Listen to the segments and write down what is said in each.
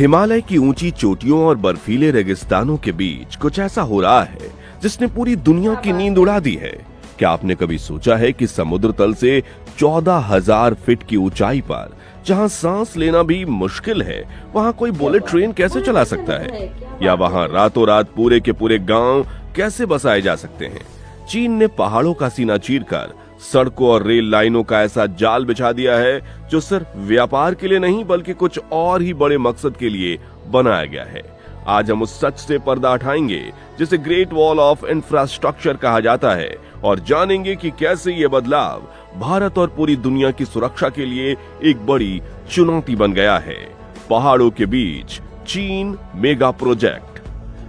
हिमालय की ऊंची चोटियों और बर्फीले रेगिस्तानों के बीच कुछ ऐसा हो रहा है जिसने पूरी दुनिया की नींद उड़ा दी है। क्या आपने कभी सोचा है कि समुद्र तल से 14,000 फीट की ऊंचाई पर, जहां सांस लेना भी मुश्किल है, वहां कोई बुलेट ट्रेन कैसे चला सकता है? या वहां रातों रात पूरे के पूरे गांव कैसे बसाए जा सकते हैं? चीन ने पहाड़ों का सीना चीरकर सड़कों और रेल लाइनों का ऐसा जाल बिछा दिया है जो सिर्फ व्यापार के लिए नहीं बल्कि कुछ और ही बड़े मकसद के लिए बनाया गया है। आज हम उस सच से पर्दा हटाएंगे जिसे ग्रेट वॉल ऑफ इंफ्रास्ट्रक्चर कहा जाता है और जानेंगे कि कैसे ये बदलाव भारत और पूरी दुनिया की सुरक्षा के लिए एक बड़ी चुनौती बन गया है। पहाड़ों के बीच चीन मेगा प्रोजेक्ट।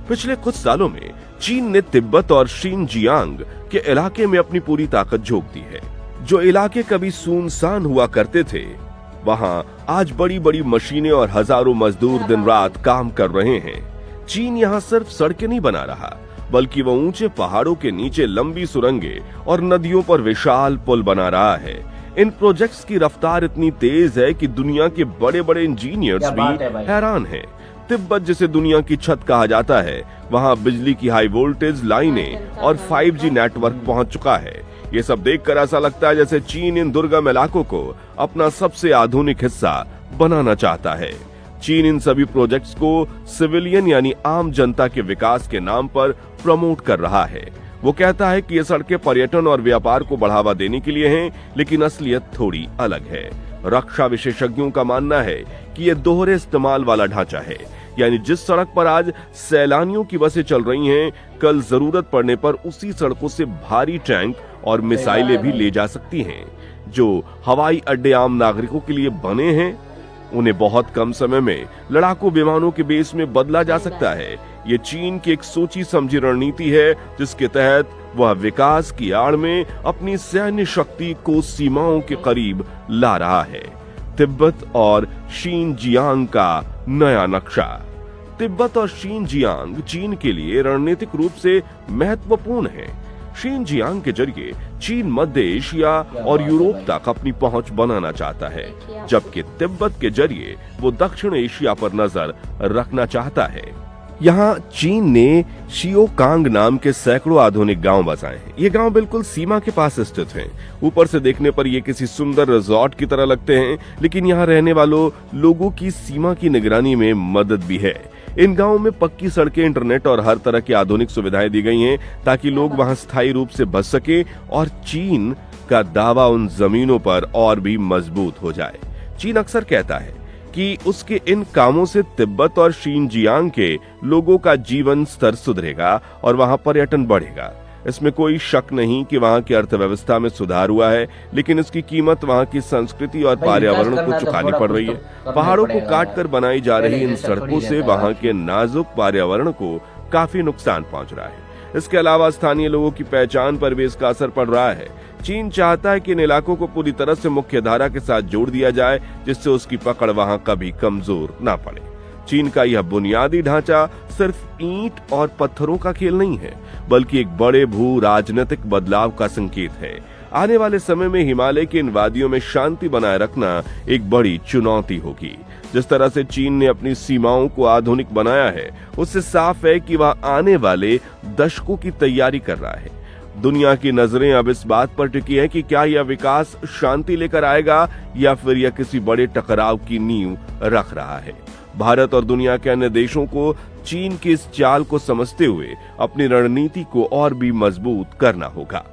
पिछले कुछ सालों में चीन ने तिब्बत और शिनजियांग के इलाके में अपनी पूरी ताकत झोंक दी है। जो इलाके कभी सुनसान हुआ करते थे, वहां आज बड़ी बड़ी मशीनें और हजारों मजदूर दिन रात काम कर रहे हैं। चीन यहां सिर्फ सड़कें नहीं बना रहा, बल्कि वो ऊंचे पहाड़ों के नीचे लंबी सुरंगें और नदियों पर विशाल पुल बना रहा है। इन प्रोजेक्ट्स की रफ्तार इतनी तेज है कि दुनिया के बड़े बड़े इंजीनियर्स भी हैरान हैं। तिब्बत, जिसे दुनिया की छत कहा जाता है, वहां बिजली की हाई वोल्टेज लाइनें और 5G नेटवर्क पहुंच चुका है। ये सब देखकर ऐसा लगता है जैसे चीन इन दुर्गम इलाकों को अपना सबसे आधुनिक हिस्सा बनाना चाहता है। चीन इन सभी प्रोजेक्ट्स को सिविलियन यानी आम जनता के विकास के नाम पर प्रमोट कर रहा है। वो कहता है कि ये सड़कें पर्यटन और व्यापार को बढ़ावा देने के लिए हैं, लेकिन असलियत थोड़ी अलग है। रक्षा विशेषज्ञों का मानना है कि ये दोहरे इस्तेमाल वाला ढांचा है, यानी जिस सड़क पर आज सैलानियों की बसें चल रही हैं, कल जरूरत पड़ने पर उसी सड़कों से भारी टैंक और मिसाइलें भी ले जा सकती हैं। जो हवाई अड्डे आम नागरिकों के लिए बने हैं, उन्हें बहुत कम समय में लड़ाकू विमानों के बेस में बदला जा सकता है। ये चीन की एक सोची समझी रणनीति है जिसके तहत वह विकास की आड़ में अपनी सैन्य शक्ति को सीमाओं के करीब ला रहा है। तिब्बत और शिनजियांग का नया नक्शा। तिब्बत और शिनजियांग चीन के लिए रणनीतिक रूप से महत्वपूर्ण है। शिनजियांग के जरिए चीन मध्य एशिया और यूरोप तक अपनी पहुंच बनाना चाहता है, जबकि तिब्बत के जरिए वो दक्षिण एशिया पर नजर रखना चाहता है। यहाँ चीन ने शियोकांग नाम के सैकड़ों आधुनिक गांव बसाए हैं। ये गांव बिल्कुल सीमा के पास स्थित हैं। ऊपर से देखने पर ये किसी सुंदर रिजॉर्ट की तरह लगते हैं, लेकिन यहाँ रहने वालों लोगों की सीमा की निगरानी में मदद भी है। इन गांवों में पक्की सड़कें, इंटरनेट और हर तरह की आधुनिक सुविधाएं दी गई हैं ताकि लोग वहां स्थायी रूप से बस सके और चीन का दावा उन जमीनों पर और भी मजबूत हो जाए। चीन अक्सर कहता है कि उसके इन कामों से तिब्बत और शिनजियांग के लोगों का जीवन स्तर सुधरेगा और वहां पर्यटन बढ़ेगा। इसमें कोई शक नहीं कि वहां की अर्थव्यवस्था में सुधार हुआ है, लेकिन इसकी कीमत वहां की संस्कृति और पर्यावरण को चुकानी पड़ रही है। पहाड़ों को काटकर बनाई जा रही इन सड़कों से वहां के नाजुक पर्यावरण को काफी नुकसान पहुंच रहा है। इसके अलावा स्थानीय लोगों की पहचान पर भी इसका असर पड़ रहा है। चीन चाहता है कि इन इलाकों को पूरी तरह से मुख्य धारा के साथ जोड़ दिया जाए, जिससे उसकी पकड़ वहां कभी कमजोर ना पड़े। चीन का यह बुनियादी ढांचा सिर्फ ईंट और पत्थरों का खेल नहीं है, बल्कि एक बड़े भू राजनीतिक बदलाव का संकेत है। आने वाले समय में हिमालय की इन वादियों में शांति बनाए रखना एक बड़ी चुनौती होगी। जिस तरह से चीन ने अपनी सीमाओं को आधुनिक बनाया है, उससे साफ है कि वह आने वाले दशकों की तैयारी कर रहा है। दुनिया की नजरें अब इस बात पर टिकी है कि क्या यह विकास शांति लेकर आएगा या फिर यह किसी बड़े टकराव की नींव रख रहा है। भारत और दुनिया के अन्य देशों को चीन की इस चाल को समझते हुए अपनी रणनीति को और भी मजबूत करना होगा।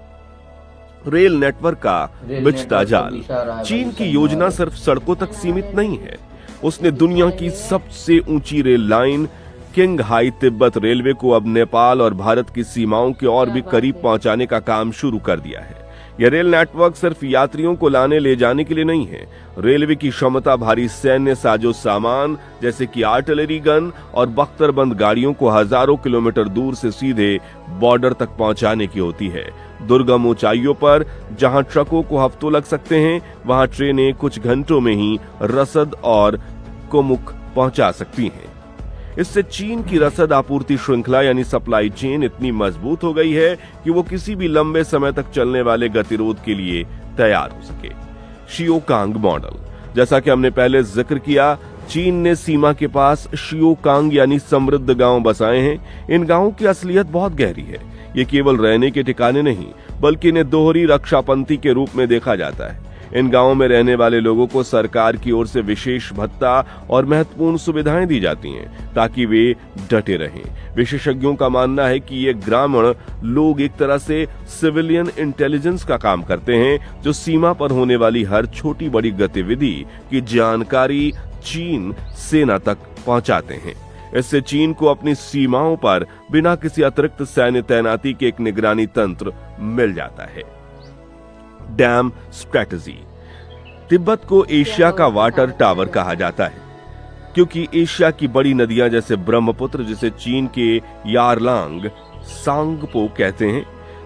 रेल नेटवर्क का बिछता जाल। चीन की योजना सिर्फ सड़कों तक सीमित नहीं है। उसने दुनिया की सबसे ऊंची rail line Qinghai Tibet railway को अब नेपाल और भारत की सीमाओं के और भी करीब पहुंचाने का काम शुरू कर दिया है। यह रेल नेटवर्क सिर्फ यात्रियों को लाने ले जाने के लिए नहीं है। रेलवे की क्षमता भारी सैन्य साजो सामान जैसे कि आर्टिलरी गन और बख्तरबंद गाड़ियों को हजारों किलोमीटर दूर से सीधे बॉर्डर तक पहुंचाने की होती है। दुर्गम ऊंचाइयों पर जहां ट्रकों को हफ्तों लग सकते हैं, वहां ट्रेनें कुछ घंटों में ही रसद और कुमुक पहुंचा सकती हैं। इससे चीन की रसद आपूर्ति श्रृंखला यानी सप्लाई चेन इतनी मजबूत हो गई है कि वो किसी भी लंबे समय तक चलने वाले गतिरोध के लिए तैयार हो सके। शियोकांग मॉडल। जैसा कि हमने पहले जिक्र किया, चीन ने सीमा के पास शियोकांग यानी समृद्ध गांव बसाए हैं। इन गांवों की असलियत बहुत गहरी है। ये केवल रहने के ठिकाने नहीं, बल्कि इन्हें दोहरी रक्षापंथी के रूप में देखा जाता है। इन गांवों में रहने वाले लोगों को सरकार की ओर से विशेष भत्ता और महत्वपूर्ण सुविधाएं दी जाती हैं, ताकि वे डटे रहें। विशेषज्ञों का मानना है कि ये ग्रामीण लोग एक तरह से सिविलियन इंटेलिजेंस का काम करते हैं, जो सीमा पर होने वाली हर छोटी बड़ी गतिविधि की जानकारी चीन सेना तक पहुंचाते हैं। इससे चीन को अपनी सीमाओं पर बिना किसी अतिरिक्त सैन्य तैनाती के एक निगरानी तंत्र मिल जाता है। Dam strategy. तिब्बत को एशिया का वाटर टावर कहा जाता है, क्योंकि एशिया की बड़ी नदियां जैसे ब्रह्मपुत्र, जिसे चीन के यारलांग सांगपो कहते हैं,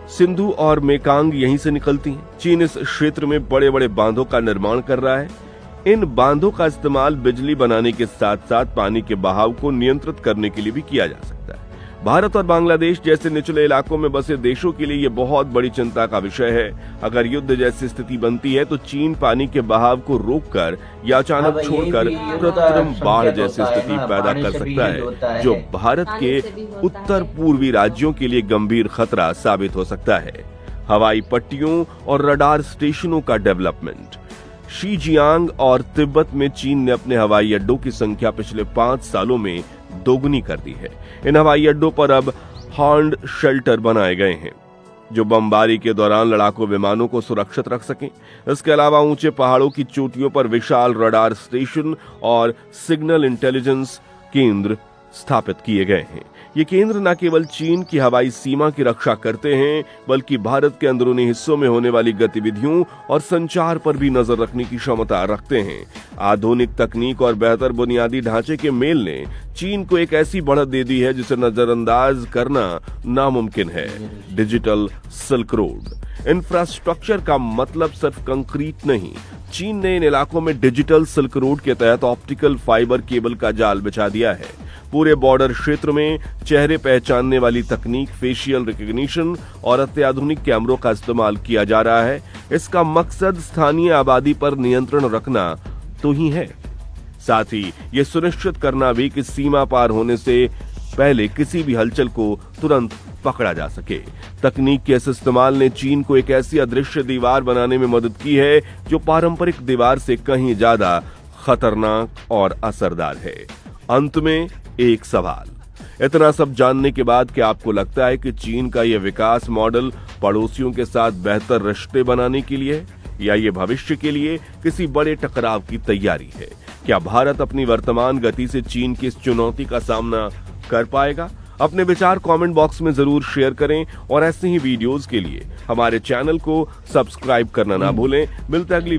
सिंधु और मेकांग यहीं से निकलती हैं। चीन इस क्षेत्र में बड़े बड़े बांधों का निर्माण कर रहा है। इन बांधों का इस्तेमाल बिजली बनाने के साथ साथ पानी के बहाव को नियंत्रित करने के लिए भी किया जा सकता है। भारत और बांग्लादेश जैसे निचले इलाकों में बसे देशों के लिए ये बहुत बड़ी चिंता का विषय है। अगर युद्ध जैसी स्थिति बनती है तो चीन पानी के बहाव को रोककर या अचानक छोड़कर कृत्रिम बाढ़ जैसी स्थिति पैदा कर सकता है, जो भारत के उत्तर पूर्वी राज्यों के लिए गंभीर खतरा साबित हो सकता है। हवाई पट्टियों और रडार स्टेशनों का डेवलपमेंट। शीजियांग और तिब्बत में चीन ने अपने हवाई अड्डों की संख्या पिछले 5 सालों में दोगुनी कर दी है। इन हवाई अड्डों पर अब हॉर्न्ड शेल्टर बनाए गए हैं, जो बमबारी के दौरान लड़ाकू विमानों को सुरक्षित रख सकें। इसके अलावा ऊंचे पहाड़ों की चोटियों पर विशाल रडार स्टेशन और सिग्नल इंटेलिजेंस केंद्र स्थापित किए गए हैं। ये केंद्र न केवल चीन की हवाई सीमा की रक्षा करते हैं, बल्कि भारत के अंदरूनी हिस्सों में होने वाली गतिविधियों और संचार पर भी नजर रखने की क्षमता रखते हैं। आधुनिक तकनीक और बेहतर बुनियादी ढांचे के मेल ने चीन को एक ऐसी बढ़त दे दी है जिसे नजरअंदाज करना नामुमकिन है। Digital silk road. इंफ्रास्ट्रक्चर का मतलब सिर्फ कंक्रीट नहीं। चीन ने इन इलाकों में डिजिटल सिल्क रोड के तहत ऑप्टिकल फाइबर केबल का जाल बिछा दिया है। पूरे बॉर्डर क्षेत्र में चेहरे पहचानने वाली तकनीक, फेशियल रिकॉग्निशन और अत्याधुनिक कैमरों का इस्तेमाल किया जा रहा है। इसका मकसद स्थानीय आबादी पर नियंत्रण रखना तो ही है, साथ ही ये सुनिश्चित करना भी कि सीमा पार होने से पहले किसी भी हलचल को तुरंत पकड़ा जा सके। तकनीक के इस इस्तेमाल ने चीन को एक ऐसी अदृश्य दीवार बनाने में मदद की है, जो पारंपरिक दीवार से कहीं ज्यादा खतरनाक और असरदार है। अंत में एक सवाल। इतना सब जानने के बाद क्या आपको लगता है कि चीन का यह विकास मॉडल पड़ोसियों के साथ बेहतर रिश्ते बनाने के लिए है, या ये भविष्य के लिए किसी बड़े टकराव की तैयारी है? क्या भारत अपनी वर्तमान गति से चीन की इस चुनौती का सामना कर पाएगा? अपने विचार कमेंट बॉक्स में जरूर शेयर करें और ऐसे ही वीडियोस के लिए हमारे चैनल को सब्सक्राइब करना ना भूलें। मिलते हैं अगली